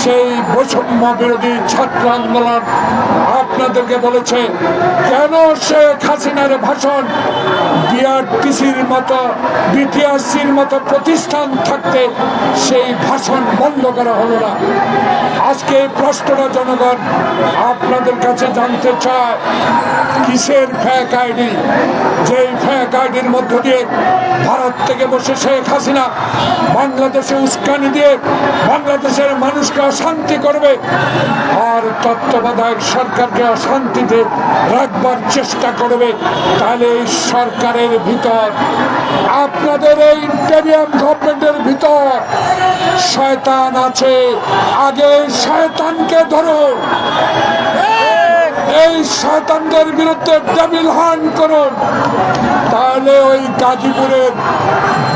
সেই বৈষম্য বিরোধী ছাত্র আন্দোলন আপনাদেরকে বলেছে কেন শেখ হাসিনার ভাষণ বিআরটিসির মতো বিটিআরসির মতো প্রতিষ্ঠান থাকতে সেই ভাষণ বন্ধ করা হলো না। আজকে এই প্রশ্নটা জনগণ আপনাদের কাছে জানতে চায়, কিসের ফেক আইডি? যেই ফেক আইডির মধ্য দিয়ে ভারত থেকে বসে শেখ হাসিনা বাংলাদেশে উস্কানি দিয়ে বাংলাদেশের মানুষকে অশান্তি করবে আর তত্ত্বাবধায়ক সরকারকে অশান্তিতে রাখবার চেষ্টা করবে। তাহলে এই সরকারের ভিতর, আপনাদের এই ইন্টেরিয়াম গভর্নমেন্টের ভিতর শয়তান আছে। আগে শয়তানকে ধরো, এই শয়তানদের বিরুদ্ধে ডেভিল হান্ট করুন। তাহলে ওই গাজীপুরের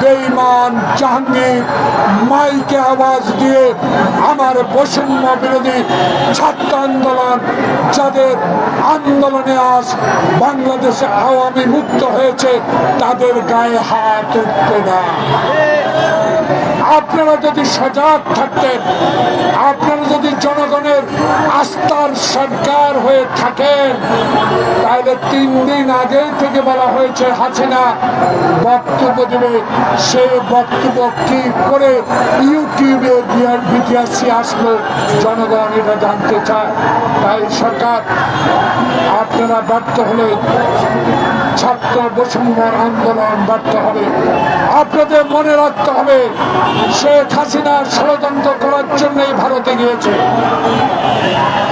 বেঈমান জাহাঙ্গীর মাইকে আওয়াজ দিয়ে আমার বৈষম্য বিরোধী ছাত্র আন্দোলন, যাদের আন্দোলনে আজ বাংলাদেশে আওয়ামী মুক্ত হয়েছে, তাদের গায়ে হাত উঠবে না। আপনারা যদি সজাগ থাকতেন, আপনারা যদি জনগণের আস্থার সরকার হয়ে থাকেন, তাহলে 3 দিন আগে থেকে বলা হয়েছে হাসিনা বক্তব্য দেবে। সেই বক্তব্য কি করে ইউটিউবে বিটিআরসি আসলো, জনগণ এটা জানতে চায়। তাই সরকার আপনারা ব্যর্থ হলে ছাত্র বৈষম্যর আন্দোলন ব্যর্থ হবে। আপনাদের মনে রাখতে হবে, শেখ হাসিনা ষড়যন্ত্র করার জন্যই ভারতে গিয়েছে।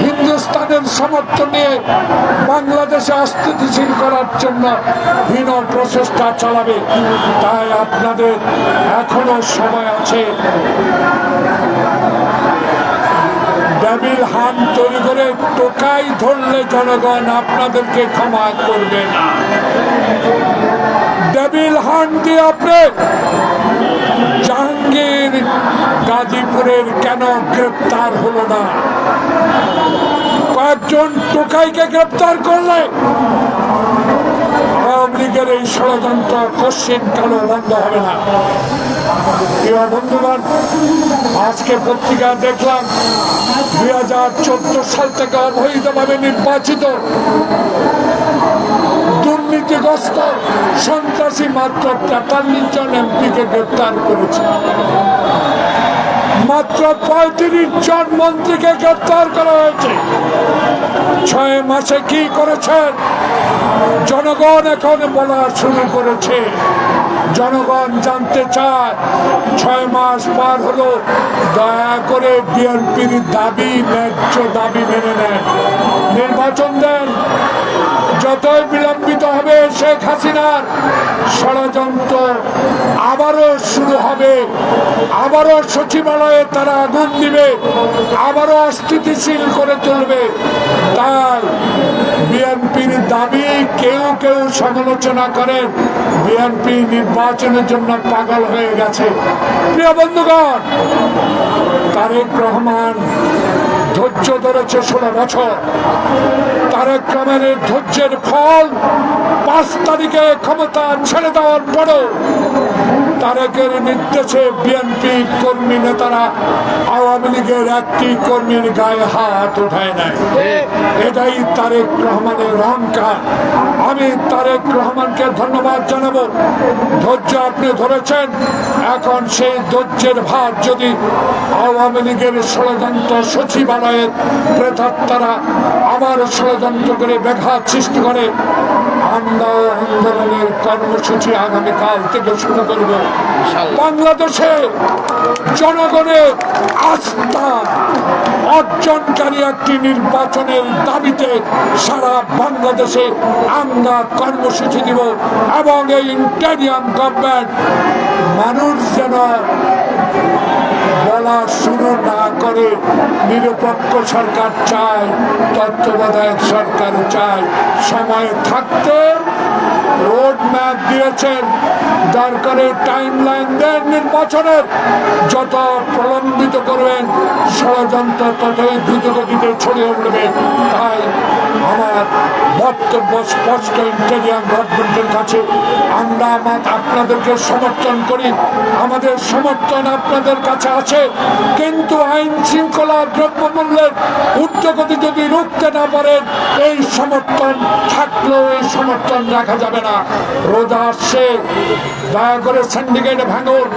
হিন্দুস্তানের সমর্থন নিয়ে বাংলাদেশে অস্থিতিশীল করার জন্য হীন প্রচেষ্টা চালাবে। তাই আপনাদের এখনো সময় আছে। ডেভিল হান্ট তৈরি করে টোকাই ধরলে জনগণ আপনাদেরকে ক্ষমা করবে না। ডেভিল হান্ট দিয়ে আপনি জাহাঙ্গীর গাজীপুরের কেন গ্রেপ্তার হলো না? কয়েকজন টোকাইকে গ্রেপ্তার করলে আওয়ামী লীগের এই ষড়যন্ত্র কোশ্চিন কালো বন্ধ হবে না। প্রিয় বন্ধুগণ, আজকে পত্রিকা দেখলাম 2014 সাল থেকে অবৈধভাবে নির্বাচিত দুর্নীতিগ্রস্ত সন্ত্রাসী মাত্র 43 জন এমপিকে গ্রেপ্তার করেছে। মাত্র 35 জন মন্ত্রীকে গ্রেপ্তার করা হয়েছে। 6 মাসে কি করেছেন জনগণ এখন বলা শুরু করেছে। জনগণ জানতে চায়, 6 মাস পার হলো, দয়া করে বিএনপির দাবি, ন্যায্য দাবি মেনে নেন, নির্বাচন দেন। যতই বিলম্বিত হবে শেখ হাসিনার ষড়যন্ত্র আবারও শুরু হবে। আবারও সচিবালয়ে তারা আগুন দিবে, আবারও অস্থিতিশীল করে তুলবে। তাই বিএনপির দাবি, কেউ কেউ সমালোচনা করেন বিএনপি নির্বাচনের জন্য পাগল হয়ে গেছে। প্রিয় বন্ধুগণ, তারেক রহমান ধৈর্য ধরেছে 16 বছর। তারেক রহমানের ধৈর্যের ফল 5 তারিখে ক্ষমতা ছেড়ে দেওয়ার পরও তারেকের নির্দেশে বিএনপি কর্মী নেতারা আওয়ামী লীগের একটি কর্মীর গায়ে হাত উঠায় নাই। এটাই তারেক রহমানের অহংকার। আমি তারেক রহমানকে ধন্যবাদ জানাবো। ধৈর্য আপনি ধরেছেন, এখন সেই ধৈর্যের ভার যদি আওয়ামী লীগের ষড়যন্ত্র সচিবালয়ের প্রেতাত্মারা আবার ষড়যন্ত্র করে ব্যাঘাত সৃষ্টি করে, আমরা আন্দোলনের কর্মসূচি আগামীকাল থেকে শুরু করব। বাংলাদেশে জনগণের আস্থা অর্জনকারী একটি নির্বাচনের দাবিতে সারা বাংলাদেশে আমরা কর্মসূচি দিব এবং এই ইন্টেরিয়াম গভর্নমেন্ট মানুষ যেন বলা শুরু না করে নিরপেক্ষ সরকার চায়, তত্ত্বাবধায়ক সরকার চায়। সময় থাকতে রোড ম্যাপ দিয়েছেন, দরকারে টাইম লাইন দেন নির্বাচনের। যত প্রলম্বিত করবেন ষড়যন্ত্র ততই দ্রুতগতিতে ছড়িয়ে উঠবে। তাই আমার বক্তব্য স্পষ্ট, ইন্টেরিয়াম গভর্নমেন্টের কাছে আমরা আপনাদেরকে সমর্থন করি। আমাদের সমর্থন আপনাদের কাছে আছে, কিন্তু আইন শৃঙ্খলা দ্রব্যমূল্যের ঊর্ধ্বগতি যদি রুখতে না পারেন, এই সমর্থন থাকলেও এই সমর্থন রাখা যাবে না। রোজা আসছে, দয়া করে সিন্ডিকেট ভাঙুন,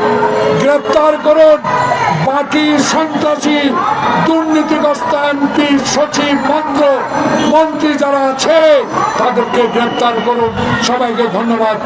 গ্রেপ্তার করুন, বাকি সন্ত্রাসী দুর্নীতিগ্রস্ত এমপি, সচিব, মন্ত্রী যারা আছে তাদেরকে গ্রেপ্তার করুন। সবাইকে ধন্যবাদ।